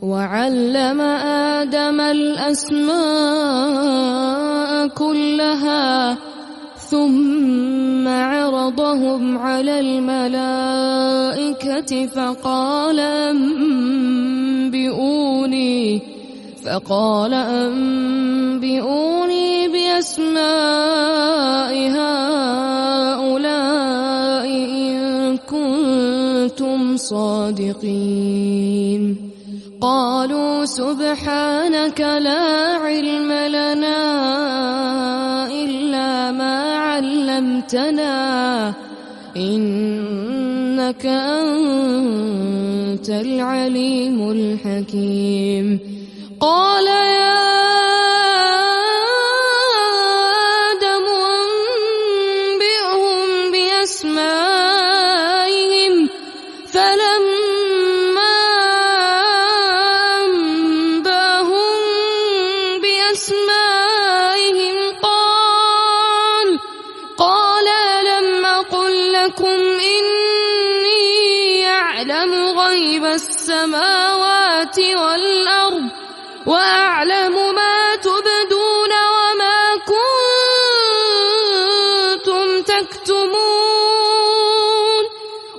وعلم آدم الأسماء كلها ثم عرضهم على الملائكة فقال أنبئوني بأسماء هؤلاء إن كنتم صادقين. قالوا سبحانك لا علم لنا إلا ما علمتنا إنك أنت العليم الحكيم. قال يا آدم أنبئهم بأسمائهم فلما أنبأهم بأسمائهم قال ألم أقل لكم إني أعلم غيب السماوات والأرض وأعلم ما تبدون وما كنتم تكتمون.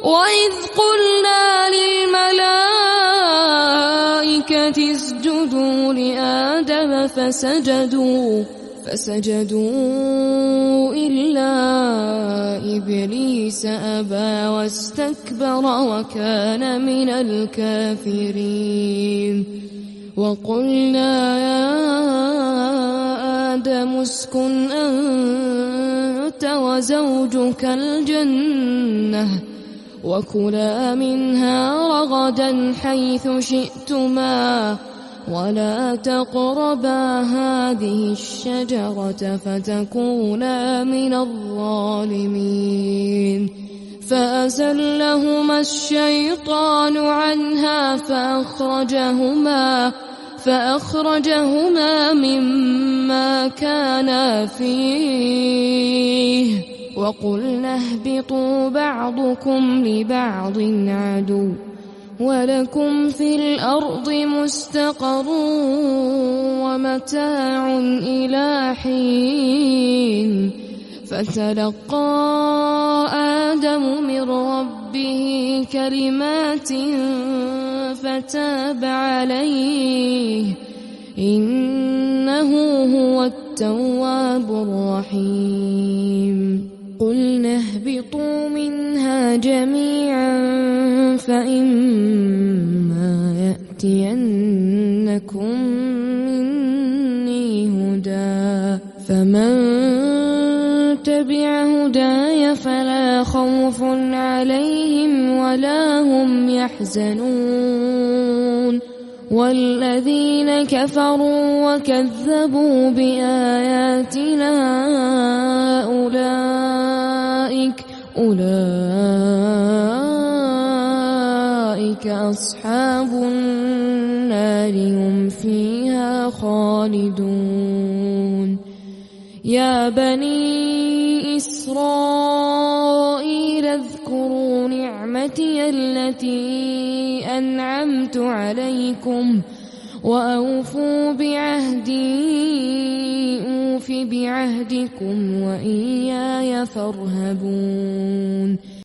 وإذ قلنا للملائكة اسجدوا لآدم فسجدوا إلا إبليس أبى واستكبر وكان من الكافرين. وقلنا يا آدم اسكن أنت وزوجك الجنة وكلا منها رغدا حيث شئتما ولا تقربا هذه الشجرة فتكونا من الظالمين. فأزلهما الشيطان عنها فأخرجهما مما كانا فيه وقلنا اهبطوا بعضكم لبعض عدو ولكم في الأرض مستقر ومتاع إلى حين. فتلقى آدم من ربه كلمات فتاب عليه إنه هو التواب الرحيم. قلنا اهبطوا منها جميعا فإما يأتينكم مني هدى فمن تبع هداي فلا خوف عليهم ولا هم يحزنون. والذين كفروا وكذبوا بآياتنا أولئك أصحاب النار هم فيها خالدون. يا بني إسرائيل اذكروا نعمتي التي أنعمت عليكم وأوفوا بعهدي أوف بعهدكم وإياي فارهبون.